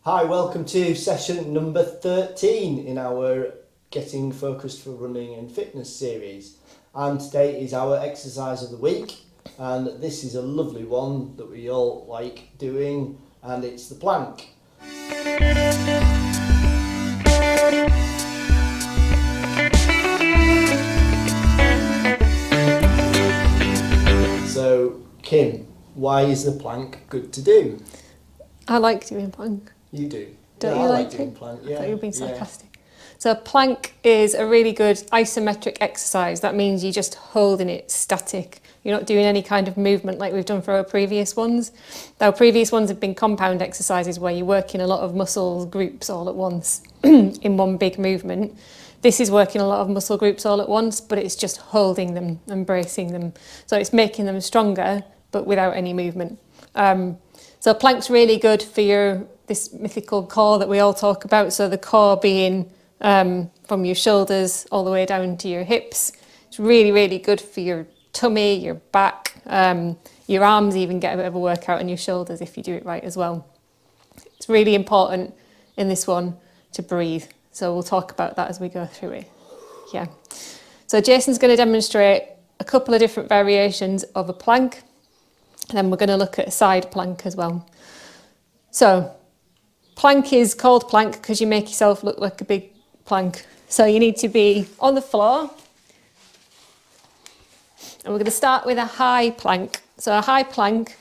Hi, welcome to session number 13 in our Getting Focused for Running and Fitness series. And today is our exercise of the week, and this is a lovely one that we all like doing, and it's the plank. So, Kim, why is the plank good to do? I like doing plank. You do? Don't yeah, you I like doing it? plank. I Yeah. thought you were being sarcastic. So plank is a really good isometric exercise. That means you're just holding it static. You're not doing any kind of movement like we've done for our previous ones. Our previous ones have been compound exercises where you're working a lot of muscle groups all at once in one big movement. This is working a lot of muscle groups all at once, but it's just holding them and bracing them. So it's making them stronger, but without any movement. So plank's really good for this mythical core that we all talk about. So the core being from your shoulders all the way down to your hips. It's really, really good for your tummy, your back, your arms even get a bit of a workout, and your shoulders if you do it right as well. It's really important in this one to breathe. So we'll talk about that as we go through it. Yeah. So Jason's going to demonstrate a couple of different variations of a plank, and then we're going to look at a side plank as well. So plank is called plank because you make yourself look like a big plank. So you need to be on the floor. And we're going to start with a high plank. So a high plank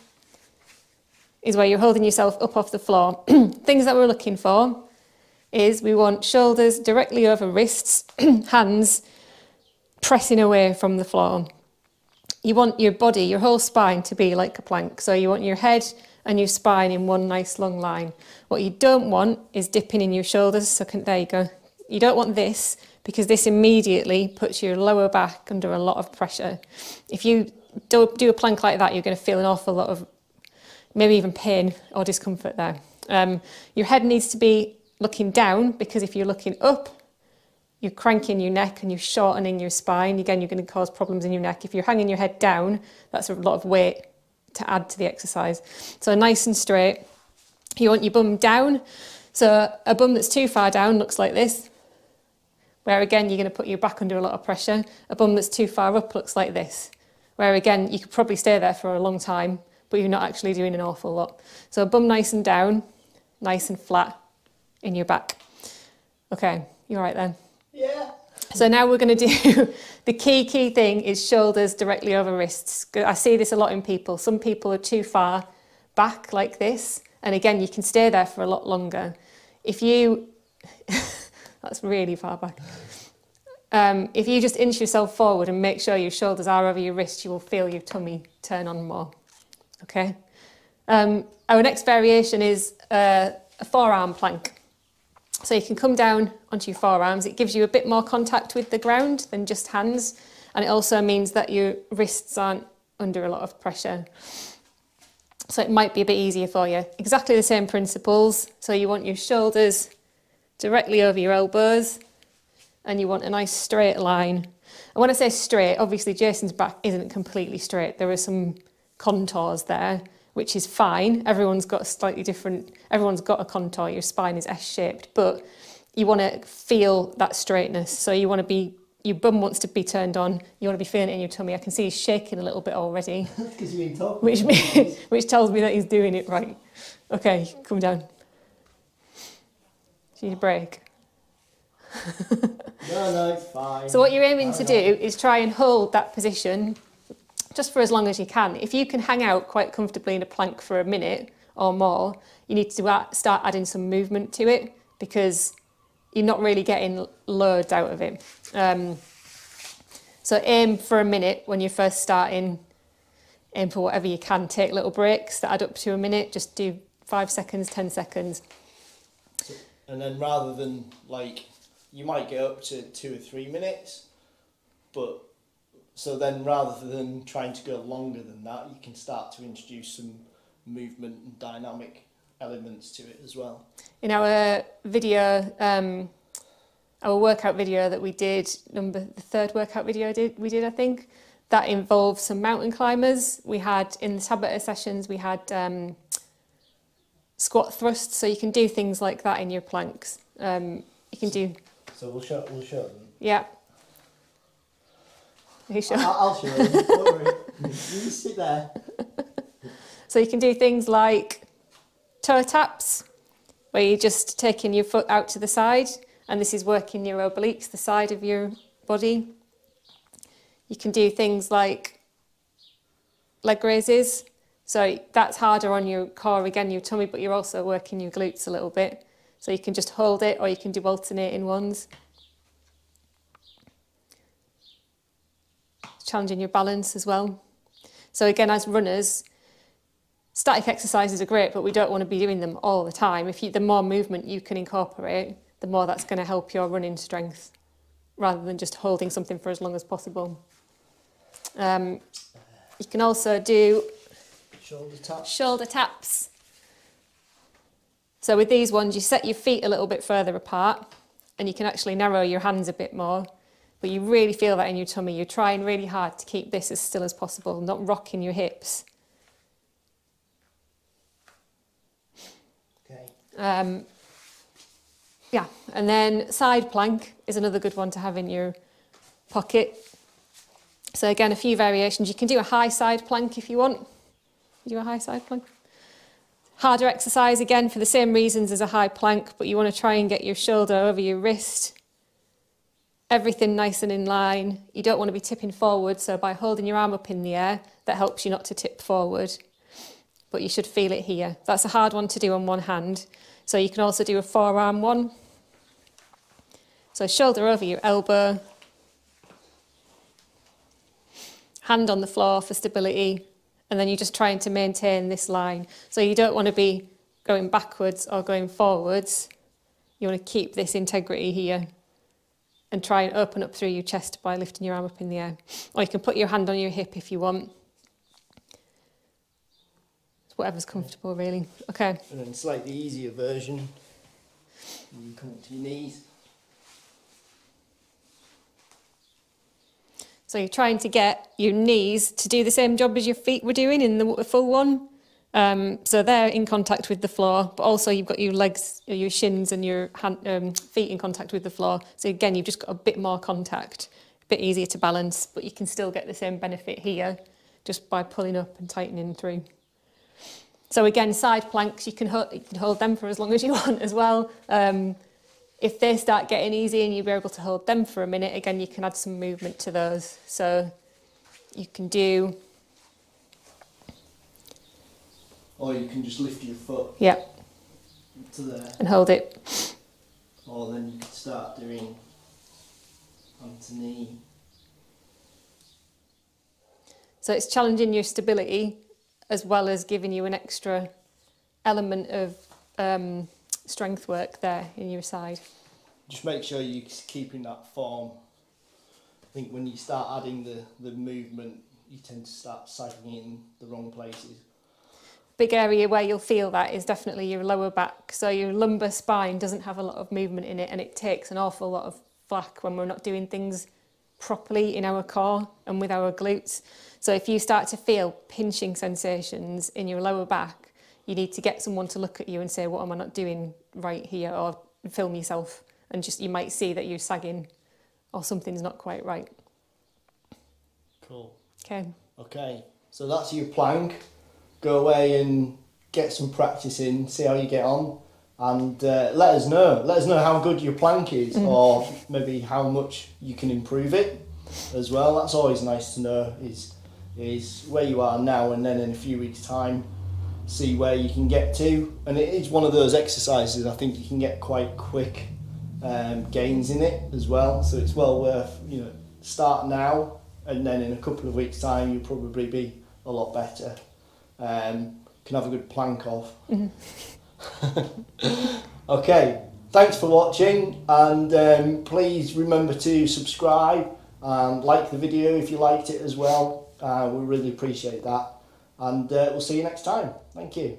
is where you're holding yourself up off the floor. Things that we're looking for is we want shoulders directly over wrists, hands pressing away from the floor. You want your body, your whole spine to be like a plank. So you want your head and your spine in one nice long line. What you don't want is dipping in your shoulders. So there you go. You don't want this because this immediately puts your lower back under a lot of pressure. If you do a plank like that, you're going to feel an awful lot of maybe even pain or discomfort there. Your head needs to be looking down because if you're looking up, you're cranking your neck and you're shortening your spine. Again, you're going to cause problems in your neck. If you're hanging your head down, that's a lot of weight to add to the exercise. So nice and straight. You want your bum down. So a bum that's too far down looks like this, where again, you're going to put your back under a lot of pressure. A bum that's too far up looks like this, where again, you could probably stay there for a long time, but you're not actually doing an awful lot. So a bum nice and down, nice and flat in your back. Okay, you all right then? Yeah. So now we're going to do, the key thing is shoulders directly over wrists. I see this a lot in people. Some people are too far back like this. And again, you can stay there for a lot longer. If you, that's really far back. If you just inch yourself forward and make sure your shoulders are over your wrist, you will feel your tummy turn on more. Okay. Our next variation is a forearm plank. So you can come down onto your forearms. It gives you a bit more contact with the ground than just hands. And it also means that your wrists aren't under a lot of pressure. So it might be a bit easier for you. Exactly the same principles. So you want your shoulders directly over your elbows and you want a nice straight line. And when I say straight, obviously Jason's back isn't completely straight. There are some contours there, which is fine. Everyone's got a slightly different, everyone's got a contour. Your spine is S-shaped, but you want to feel that straightness. So you want to be, your bum wants to be turned on. You want to be feeling it in your tummy. I can see he's shaking a little bit already. Because you've been talking. Which tells me that he's doing it right. Okay, come down. Do you need a break? No, it's fine. So what you're aiming to do is try and hold that position just for as long as you can. If you can hang out quite comfortably in a plank for a minute or more, you need to start adding some movement to it because you're not really getting loads out of it. So aim for a minute when you're first starting, aim for whatever you can. Take little breaks that add up to a minute, just do 5 seconds, 10 seconds. And then rather than you might get up to 2 or 3 minutes, but so then rather than trying to go longer than that, you can start to introduce some movement and dynamic elements to it as well. In our video, our workout video that we did, the third workout video we did, I think, that involved some mountain climbers. We had, in the Tabata sessions, we had squat thrusts, so you can do things like that in your planks. You can do... So we'll show them. Yeah. Are you sure? I'll show them, don't worry. You sit there. So you can do things like toe taps, where you're just taking your foot out to the side, and this is working your obliques, the side of your body. You can do things like leg raises. So that's harder on your core, again, your tummy, but you're also working your glutes a little bit. So you can just hold it, or you can do alternating ones. Challenging your balance as well. So again, as runners, static exercises are great, but we don't want to be doing them all the time. The more movement you can incorporate, the more that's going to help your running strength, rather than just holding something for as long as possible. You can also do shoulder taps. So with these ones, you set your feet a little bit further apart, and you can actually narrow your hands a bit more, but you really feel that in your tummy. You're trying really hard to keep this as still as possible, not rocking your hips. Okay. Yeah, and then side plank is another good one to have in your pocket. So again, a few variations. You can do a high side plank if you want. Do a high side plank. Harder exercise again for the same reasons as a high plank, but you want to try and get your shoulder over your wrist. Everything nice and in line. You don't want to be tipping forward, so by holding your arm up in the air, that helps you not to tip forward. But you should feel it here. That's a hard one to do on one hand. So you can also do a forearm one. So shoulder over your elbow. Hand on the floor for stability. And then you're just trying to maintain this line. So you don't want to be going backwards or going forwards. You want to keep this integrity here and try and open up through your chest by lifting your arm up in the air. Or you can put your hand on your hip if you want. It's whatever's comfortable, really. Okay. And then slightly easier version, you come up to your knees. So you're trying to get your knees to do the same job as your feet were doing in the full one. So they're in contact with the floor, but also you've got your legs, your shins and your feet in contact with the floor. So again, you've just got a bit more contact, a bit easier to balance, but you can still get the same benefit here just by pulling up and tightening through. So again, side planks, you can hold them for as long as you want as well. If they start getting easy and you'll be able to hold them for a minute, again, you can add some movement to those. So you can do... Or you can just lift your foot to there. And hold it. Or then you can start doing onto knee. So it's challenging your stability as well as giving you an extra element of strength work there in your side. Just make sure you're keeping that form. I think when you start adding the movement, you tend to start sagging in the wrong places. Big area where you'll feel that is definitely your lower back. So your lumbar spine doesn't have a lot of movement in it, and it takes an awful lot of flack when we're not doing things properly in our core and with our glutes. So if you start to feel pinching sensations in your lower back, you need to get someone to look at you and say, what am I not doing right here? Or film yourself, and just you might see that you're sagging or something's not quite right. Cool. Okay, so that's your plank. Go away and get some practice in, see how you get on, and let us know. Let us know how good your plank is, or maybe how much you can improve it as well. That's always nice to know, is where you are now, and then in a few weeks' time, see where you can get to. And it is one of those exercises I think you can get quite quick gains in it as well. So it's well worth, start now, and then in a couple of weeks' time you'll probably be a lot better. Can have a good plank off. Okay, thanks for watching, and please remember to subscribe and like the video if you liked it as well. We really appreciate that, and we'll see you next time. Thank you.